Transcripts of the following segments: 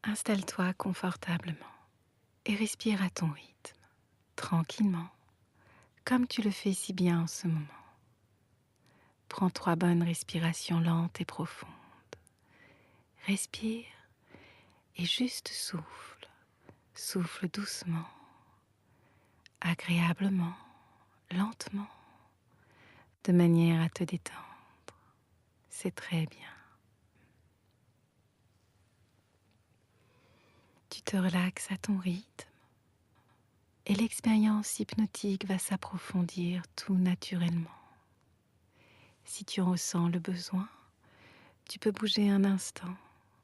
Installe-toi confortablement et respire à ton rythme, tranquillement, comme tu le fais si bien en ce moment. Prends 3 bonnes respirations lentes et profondes. Respire et juste souffle. Souffle doucement, agréablement, lentement, de manière à te détendre. C'est très bien. Tu te relaxes à ton rythme et l'expérience hypnotique va s'approfondir tout naturellement. Si tu en ressens le besoin, tu peux bouger un instant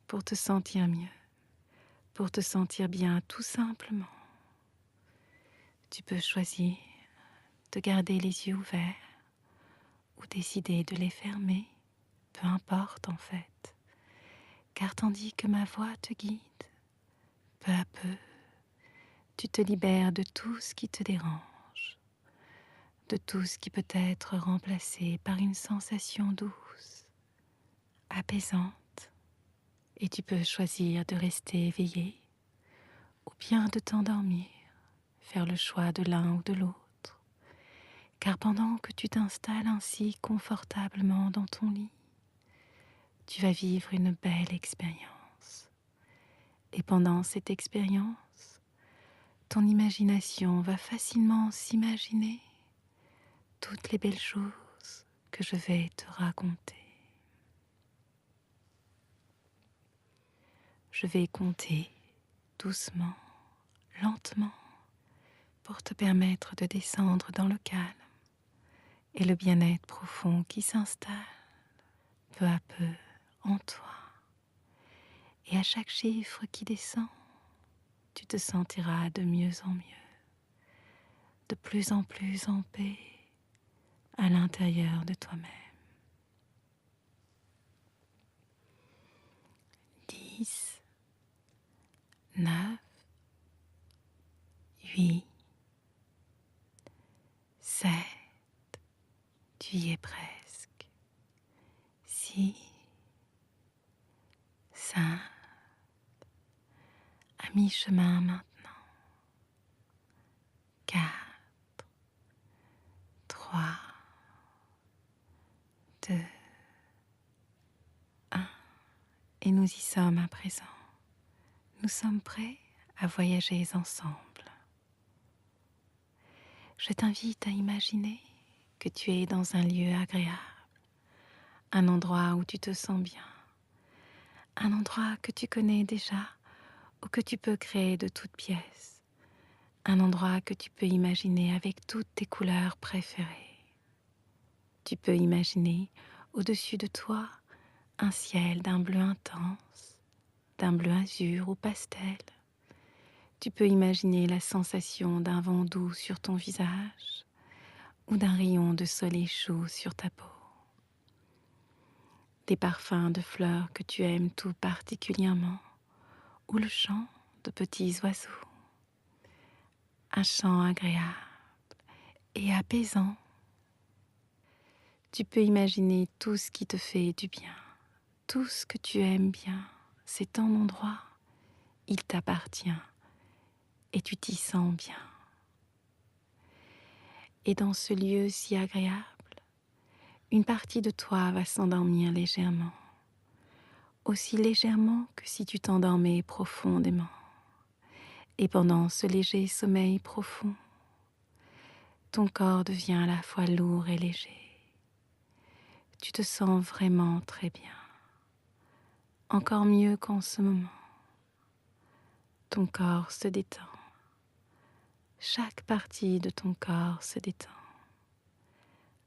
pour te sentir mieux, pour te sentir bien tout simplement. Tu peux choisir de garder les yeux ouverts ou décider de les fermer, peu importe en fait, car tandis que ma voix te guide, peu à peu, tu te libères de tout ce qui te dérange, de tout ce qui peut être remplacé par une sensation douce, apaisante, et tu peux choisir de rester éveillé ou bien de t'endormir, faire le choix de l'un ou de l'autre, car pendant que tu t'installes ainsi confortablement dans ton lit, tu vas vivre une belle expérience. Et pendant cette expérience, ton imagination va facilement s'imaginer toutes les belles choses que je vais te raconter. Je vais compter doucement, lentement, pour te permettre de descendre dans le calme et le bien-être profond qui s'installe peu à peu en toi. Et à chaque chiffre qui descend, tu te sentiras de mieux en mieux, de plus en plus en paix à l'intérieur de toi-même. 10, 9, 8, 7, tu y es presque. 6, 5, à mi-chemin maintenant. 4, 3, 2, 1. Et nous y sommes à présent. Nous sommes prêts à voyager ensemble. Je t'invite à imaginer que tu es dans un lieu agréable, un endroit où tu te sens bien, un endroit que tu connais déjà ou que tu peux créer de toutes pièces, un endroit que tu peux imaginer avec toutes tes couleurs préférées. Tu peux imaginer au-dessus de toi un ciel d'un bleu intense, d'un bleu azur ou pastel. Tu peux imaginer la sensation d'un vent doux sur ton visage ou d'un rayon de soleil chaud sur ta peau. Des parfums de fleurs que tu aimes tout particulièrement ou le chant de petits oiseaux. Un chant agréable et apaisant. Tu peux imaginer tout ce qui te fait du bien, tout ce que tu aimes bien. C'est ton endroit, il t'appartient et tu t'y sens bien. Et dans ce lieu si agréable, une partie de toi va s'endormir légèrement, aussi légèrement que si tu t'endormais profondément. Et pendant ce léger sommeil profond, ton corps devient à la fois lourd et léger. Tu te sens vraiment très bien, encore mieux qu'en ce moment. Ton corps se détend. Chaque partie de ton corps se détend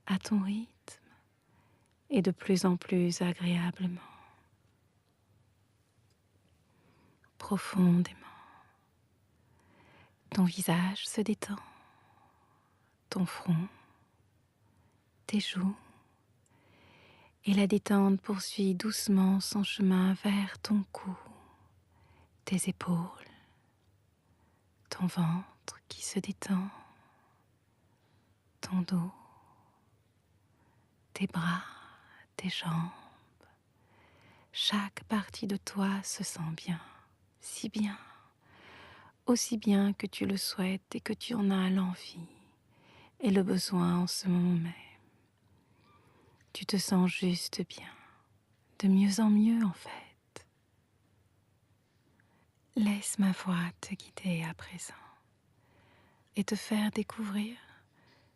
à ton rythme et de plus en plus agréablement, profondément. Ton visage se détend, ton front, tes joues, et la détente poursuit doucement son chemin vers ton cou, tes épaules, ton ventre qui se détend, ton dos, tes bras, tes jambes. Chaque partie de toi se sent bien, si bien, aussi bien que tu le souhaites et que tu en as l'envie et le besoin en ce moment même. Tu te sens juste bien, de mieux en mieux en fait. Laisse ma voix te guider à présent et te faire découvrir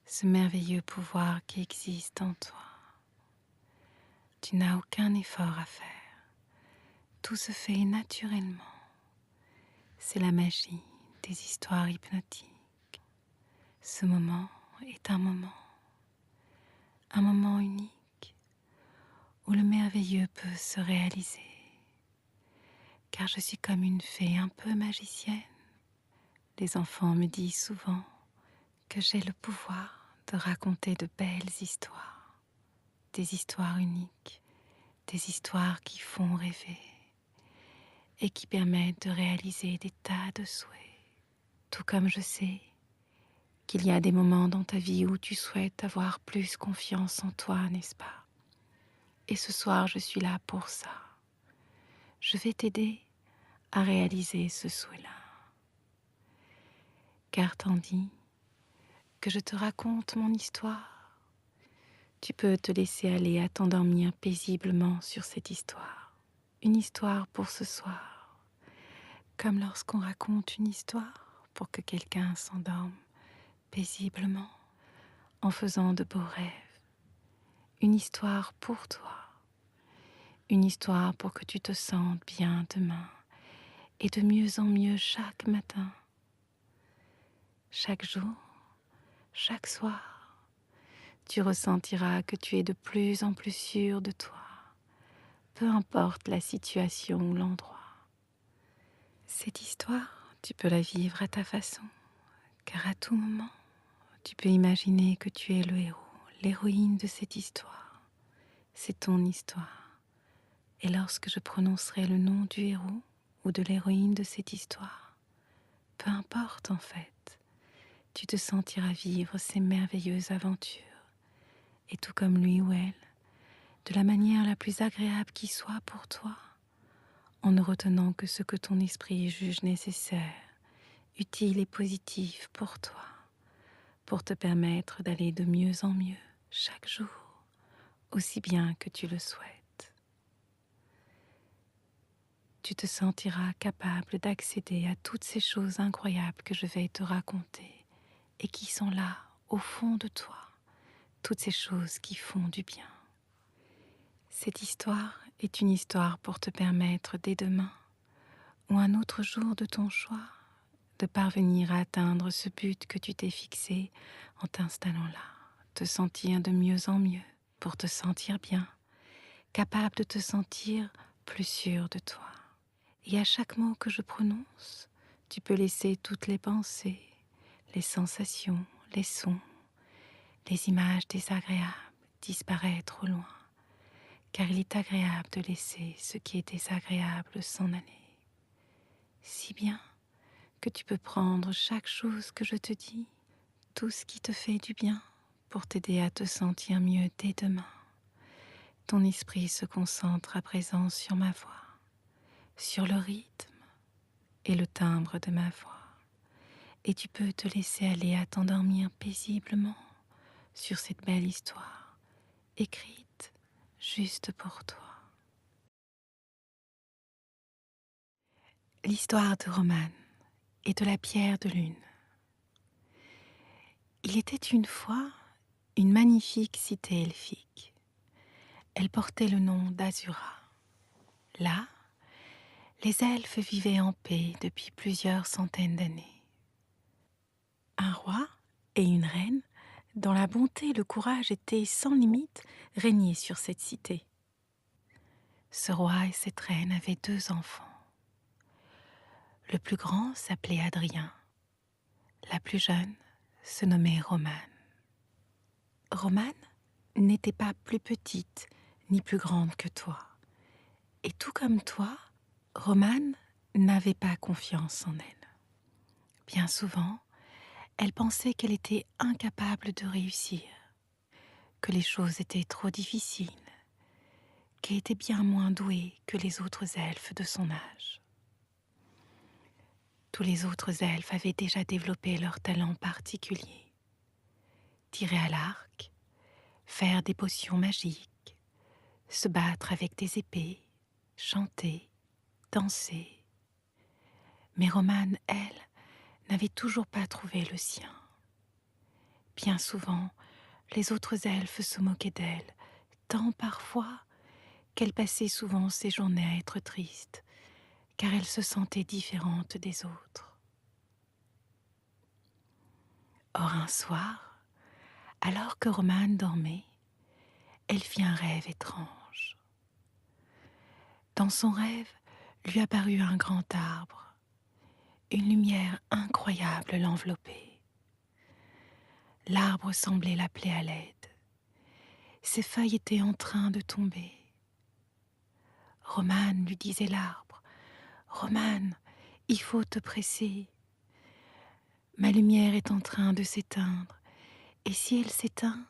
ce merveilleux pouvoir qui existe en toi. Tu n'as aucun effort à faire. Tout se fait naturellement. C'est la magie des histoires hypnotiques. Ce moment est un moment unique où le merveilleux peut se réaliser. Car je suis comme une fée un peu magicienne. Les enfants me disent souvent que j'ai le pouvoir de raconter de belles histoires, des histoires uniques, des histoires qui font rêver et qui permettent de réaliser des tas de souhaits. Tout comme je sais qu'il y a des moments dans ta vie où tu souhaites avoir plus confiance en toi, n'est-ce pas? Et ce soir, je suis là pour ça. Je vais t'aider à réaliser ce souhait-là. Car tandis que je te raconte mon histoire, tu peux te laisser aller à t'endormir paisiblement sur cette histoire. Une histoire pour ce soir, comme lorsqu'on raconte une histoire pour que quelqu'un s'endorme paisiblement en faisant de beaux rêves. Une histoire pour toi, une histoire pour que tu te sentes bien demain et de mieux en mieux chaque matin, chaque jour, chaque soir. Tu ressentiras que tu es de plus en plus sûr de toi, peu importe la situation ou l'endroit. Cette histoire, tu peux la vivre à ta façon, car à tout moment, tu peux imaginer que tu es le héros, l'héroïne de cette histoire. C'est ton histoire. Et lorsque je prononcerai le nom du héros ou de l'héroïne de cette histoire, peu importe en fait, tu te sentiras vivre ces merveilleuses aventures. Et tout comme lui ou elle, de la manière la plus agréable qui soit pour toi, en ne retenant que ce que ton esprit juge nécessaire, utile et positif pour toi, pour te permettre d'aller de mieux en mieux chaque jour, aussi bien que tu le souhaites. Tu te sentiras capable d'accéder à toutes ces choses incroyables que je vais te raconter et qui sont là, au fond de toi, toutes ces choses qui font du bien. Cette histoire est une histoire pour te permettre dès demain ou un autre jour de ton choix de parvenir à atteindre ce but que tu t'es fixé en t'installant là, te sentir de mieux en mieux pour te sentir bien, capable de te sentir plus sûr de toi. Et à chaque mot que je prononce, tu peux laisser toutes les pensées, les sensations, les sons, les images désagréables disparaître au loin, car il est agréable de laisser ce qui est désagréable s'en aller. Si bien que tu peux prendre chaque chose que je te dis, tout ce qui te fait du bien, pour t'aider à te sentir mieux dès demain. Ton esprit se concentre à présent sur ma voix, sur le rythme et le timbre de ma voix. Et tu peux te laisser aller à t'endormir paisiblement sur cette belle histoire, écrite juste pour toi. L'histoire de Romane et de la pierre de lune. Il était une fois une magnifique cité elfique. Elle portait le nom d'Azura. Là, les elfes vivaient en paix depuis plusieurs centaines d'années. Un roi et une reine, dont la bonté et le courage étaient sans limite, régnaient sur cette cité. Ce roi et cette reine avaient 2 enfants. Le plus grand s'appelait Adrien. La plus jeune se nommait Romane. Romane n'était pas plus petite ni plus grande que toi. Et tout comme toi, Romane n'avait pas confiance en elle. Bien souvent, elle pensait qu'elle était incapable de réussir, que les choses étaient trop difficiles, qu'elle était bien moins douée que les autres elfes de son âge. Tous les autres elfes avaient déjà développé leur talent particulier. Tirer à l'arc, faire des potions magiques, se battre avec des épées, chanter, danser. Mais Romane, elle, n'avait toujours pas trouvé le sien. Bien souvent, les autres elfes se moquaient d'elle, tant parfois qu'elle passait souvent ses journées à être triste, car elle se sentait différente des autres. Or un soir, alors que Romane dormait, elle fit un rêve étrange. Dans son rêve, lui apparut un grand arbre. Une lumière incroyable l'enveloppait. L'arbre semblait l'appeler à l'aide. Ses feuilles étaient en train de tomber. Romane, lui disait l'arbre, Romane, il faut te presser. Ma lumière est en train de s'éteindre, et si elle s'éteint,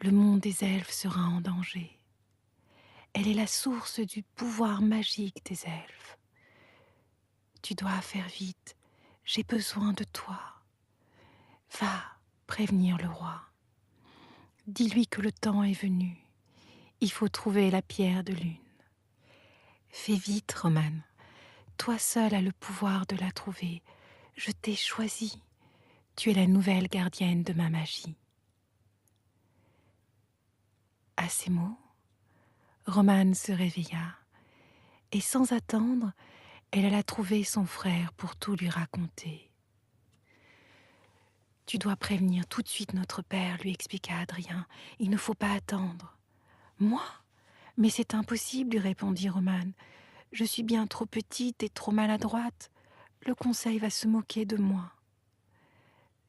le monde des elfes sera en danger. Elle est la source du pouvoir magique des elfes. Tu dois faire vite, j'ai besoin de toi. Va prévenir le roi. Dis-lui que le temps est venu. Il faut trouver la pierre de lune. Fais vite, Romane. Toi seule as le pouvoir de la trouver. Je t'ai choisie. Tu es la nouvelle gardienne de ma magie. À ces mots, Romane se réveilla et sans attendre, elle alla trouver son frère pour tout lui raconter. Tu dois prévenir tout de suite notre père, lui expliqua Adrien. Il ne faut pas attendre. Moi ? Mais c'est impossible, lui répondit Romane. Je suis bien trop petite et trop maladroite. Le conseil va se moquer de moi.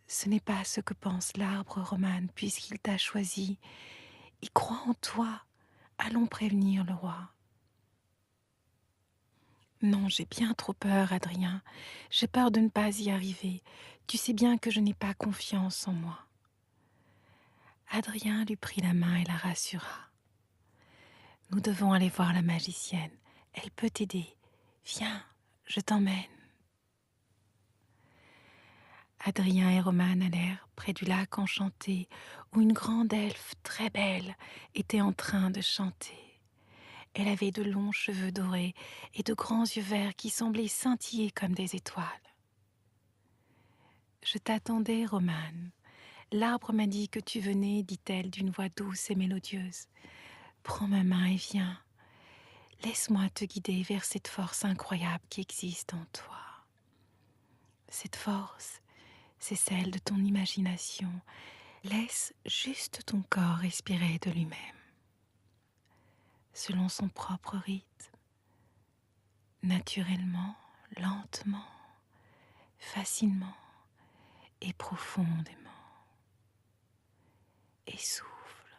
Ce n'est pas ce que pense l'arbre, Romane, puisqu'il t'a choisi. Il croit en toi. Allons prévenir le roi. Non, j'ai bien trop peur, Adrien. J'ai peur de ne pas y arriver. Tu sais bien que je n'ai pas confiance en moi. Adrien lui prit la main et la rassura. Nous devons aller voir la magicienne. Elle peut t'aider. Viens, je t'emmène. Adrien et Romane allèrent près du lac enchanté où une grande elfe très belle était en train de chanter. Elle avait de longs cheveux dorés et de grands yeux verts qui semblaient scintiller comme des étoiles. « Je t'attendais, Romane. L'arbre m'a dit que tu venais, dit-elle d'une voix douce et mélodieuse. Prends ma main et viens. Laisse-moi te guider vers cette force incroyable qui existe en toi. Cette force, c'est celle de ton imagination. Laisse juste ton corps respirer de lui-même, selon son propre rythme, naturellement, lentement, facilement et profondément. Et souffle,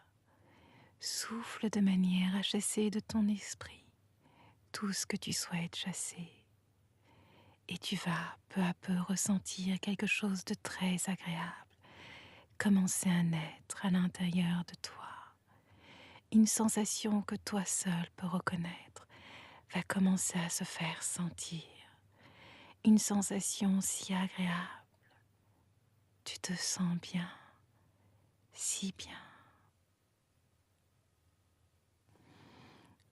souffle de manière à chasser de ton esprit tout ce que tu souhaites chasser. Et tu vas peu à peu ressentir quelque chose de très agréable commencer à naître à l'intérieur de toi. Une sensation que toi seul peux reconnaître va commencer à se faire sentir. Une sensation si agréable. Tu te sens bien, si bien.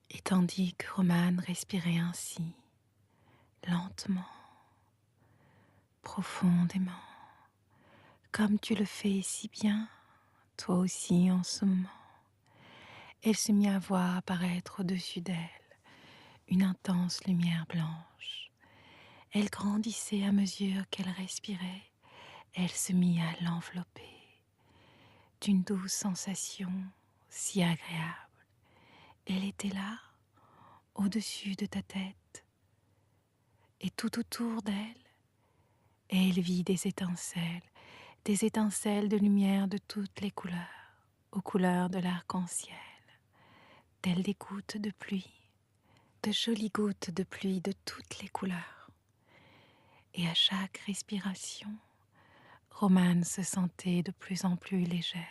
Et tandis que Romane respirait ainsi, lentement, profondément, comme tu le fais si bien, toi aussi en ce moment, elle se mit à voir apparaître au-dessus d'elle une intense lumière blanche. Elle grandissait à mesure qu'elle respirait. Elle se mit à l'envelopper d'une douce sensation si agréable. Elle était là, au-dessus de ta tête, et tout autour d'elle, et elle vit des étincelles de lumière de toutes les couleurs, aux couleurs de l'arc-en-ciel, telles des gouttes de pluie, de jolies gouttes de pluie de toutes les couleurs. Et à chaque respiration, Romane se sentait de plus en plus légère,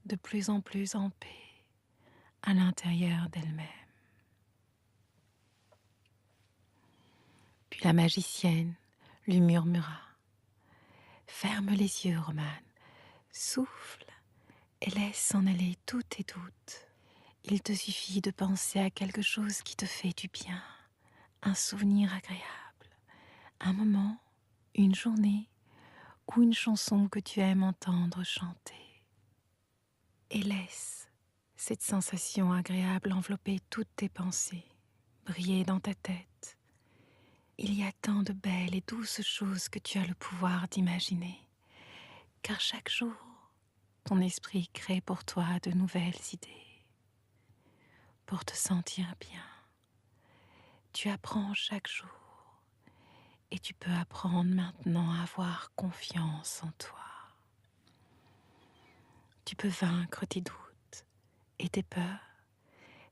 de plus en plus en paix à l'intérieur d'elle-même. Puis la magicienne lui murmura. Ferme les yeux, Romane, souffle et laisse s'en aller tous tes doutes. Il te suffit de penser à quelque chose qui te fait du bien, un souvenir agréable, un moment, une journée ou une chanson que tu aimes entendre chanter. Et laisse cette sensation agréable envelopper toutes tes pensées, briller dans ta tête. Il y a tant de belles et douces choses que tu as le pouvoir d'imaginer, car chaque jour, ton esprit crée pour toi de nouvelles idées. Pour te sentir bien, tu apprends chaque jour et tu peux apprendre maintenant à avoir confiance en toi. Tu peux vaincre tes doutes et tes peurs,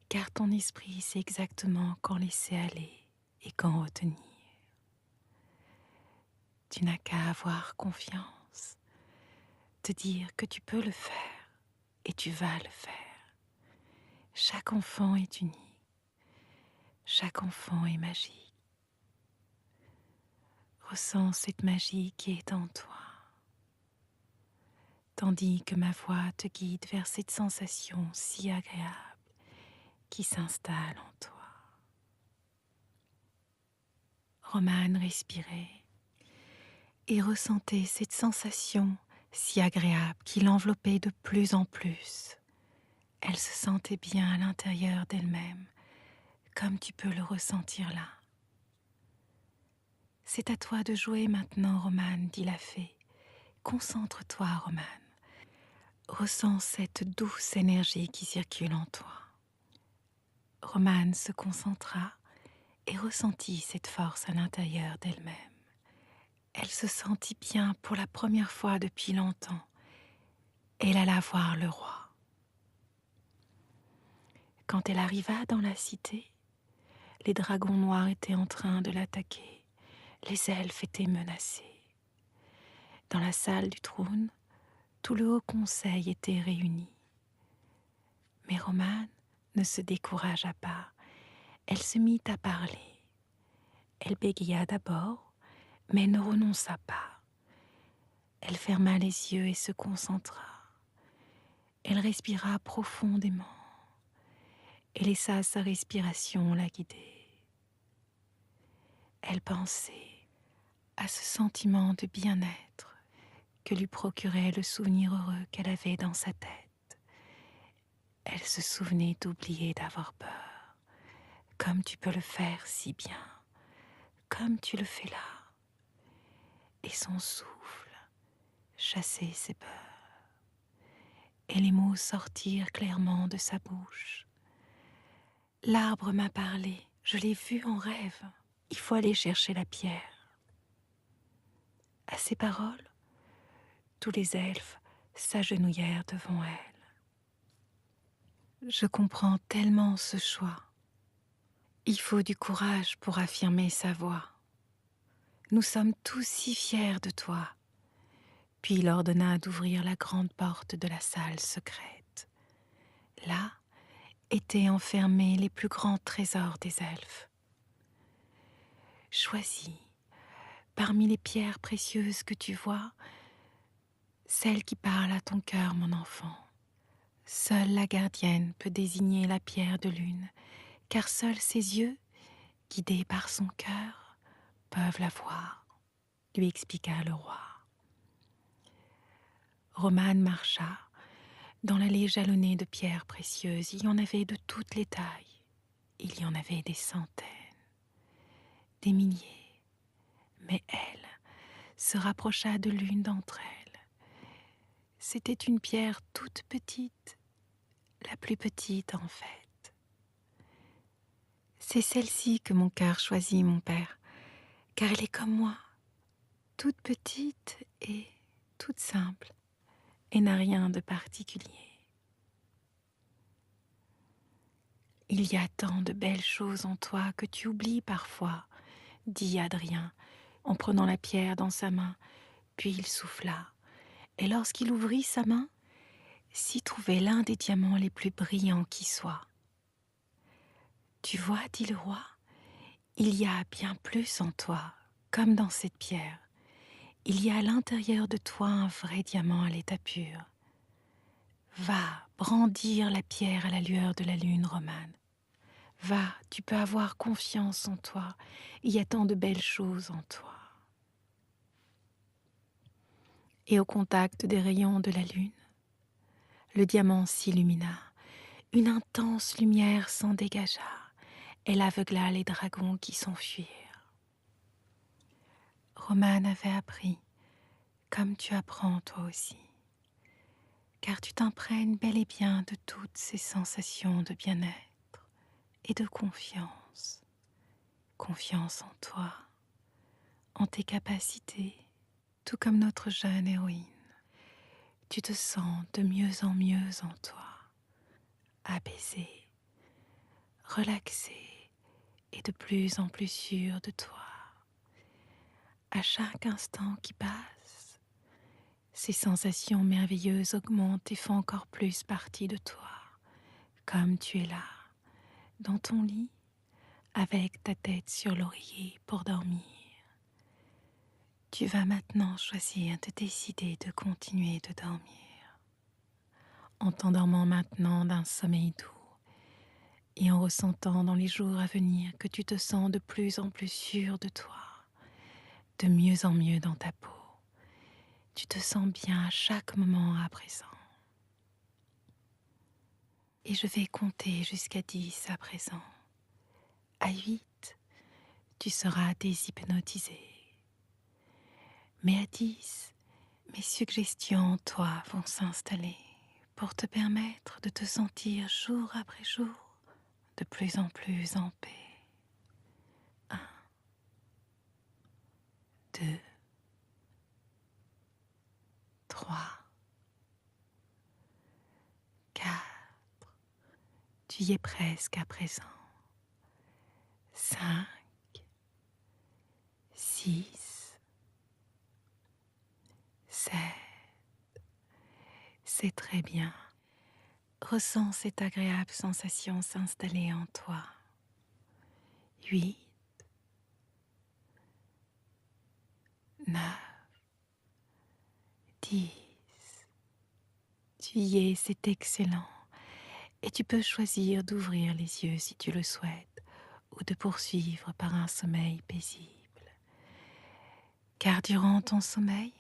car ton esprit sait exactement quand laisser aller et quand retenir. Tu n'as qu'à avoir confiance, te dire que tu peux le faire et tu vas le faire. Chaque enfant est unique, chaque enfant est magique. Ressens cette magie qui est en toi, tandis que ma voix te guide vers cette sensation si agréable qui s'installe en toi. Romane respirait et ressentait cette sensation si agréable qui l'enveloppait de plus en plus. Elle se sentait bien à l'intérieur d'elle-même, comme tu peux le ressentir là. C'est à toi de jouer maintenant, Romane, dit la fée. Concentre-toi, Romane. Ressens cette douce énergie qui circule en toi. Romane se concentra et ressentit cette force à l'intérieur d'elle-même. Elle se sentit bien pour la première fois depuis longtemps. Elle alla voir le roi. Quand elle arriva dans la cité, les dragons noirs étaient en train de l'attaquer. Les elfes étaient menacés. Dans la salle du trône, tout le haut conseil était réuni. Mais Romane ne se découragea pas. Elle se mit à parler. Elle bégaya d'abord, mais ne renonça pas. Elle ferma les yeux et se concentra. Elle respira profondément et laissa sa respiration la guider. Elle pensait à ce sentiment de bien-être que lui procurait le souvenir heureux qu'elle avait dans sa tête. Elle se souvenait d'oublier d'avoir peur, comme tu peux le faire si bien, comme tu le fais là. Et son souffle chassait ses peurs. Et les mots sortirent clairement de sa bouche. L'arbre m'a parlé, je l'ai vu en rêve. Il faut aller chercher la pierre. À ces paroles, tous les elfes s'agenouillèrent devant elle. Je comprends tellement ce choix. Il faut du courage pour affirmer sa voix. Nous sommes tous si fiers de toi. Puis il ordonna d'ouvrir la grande porte de la salle secrète. Là étaient enfermés les plus grands trésors des elfes. Choisis, parmi les pierres précieuses que tu vois, celle qui parle à ton cœur, mon enfant. Seule la gardienne peut désigner la pierre de lune, car seuls ses yeux, guidés par son cœur, peuvent la voir, lui expliqua le roi. Romane marcha dans l'allée jalonnée de pierres précieuses. Il y en avait de toutes les tailles. Il y en avait des centaines, des milliers. Mais elle se rapprocha de l'une d'entre elles. C'était une pierre toute petite, la plus petite en fait. C'est celle-ci que mon cœur choisit, mon père, car elle est comme moi, toute petite et toute simple, et n'a rien de particulier. Il y a tant de belles choses en toi que tu oublies parfois, dit Adrien, en prenant la pierre dans sa main, puis il souffla. Et lorsqu'il ouvrit sa main, s'y trouvait l'un des diamants les plus brillants qui soient. Tu vois, dit le roi, il y a bien plus en toi comme dans cette pierre, il y a à l'intérieur de toi un vrai diamant à l'état pur. Va brandir la pierre à la lueur de la lune romane. Va, tu peux avoir confiance en toi. Il y a tant de belles choses en toi. Et au contact des rayons de la lune, le diamant s'illumina. Une intense lumière s'en dégagea. Elle aveugla les dragons qui s'enfuirent. Romane avait appris, comme tu apprends toi aussi, car tu t'imprègnes bel et bien de toutes ces sensations de bien-être et de confiance. Confiance en toi, en tes capacités, tout comme notre jeune héroïne. Tu te sens de mieux en mieux en toi, apaisé, relaxé et de plus en plus sûr de toi. À chaque instant qui passe, ces sensations merveilleuses augmentent et font encore plus partie de toi, comme tu es là, dans ton lit, avec ta tête sur l'oreiller pour dormir. Tu vas maintenant choisir de décider de continuer de dormir, en t'endormant maintenant d'un sommeil doux et en ressentant dans les jours à venir que tu te sens de plus en plus sûr de toi, de mieux en mieux dans ta peau. Tu te sens bien à chaque moment à présent. Et je vais compter jusqu'à 10 à présent. À 8, tu seras déshypnotisé. Mais à 10, mes suggestions en toi vont s'installer pour te permettre de te sentir jour après jour de plus en plus en paix. 1, 2, 3, 4, tu y es presque à présent. 5, 6, 7, c'est très bien. Ressens cette agréable sensation s'installer en toi. 8, 9, 10. Tu y es, c'est excellent. Et tu peux choisir d'ouvrir les yeux si tu le souhaites ou de poursuivre par un sommeil paisible. Car durant ton sommeil,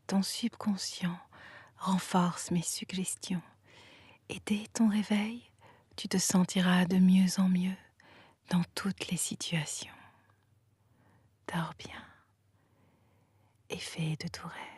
ton subconscient renforce mes suggestions et dès ton réveil, tu te sentiras de mieux en mieux dans toutes les situations. Dors bien et fais de doux rêves.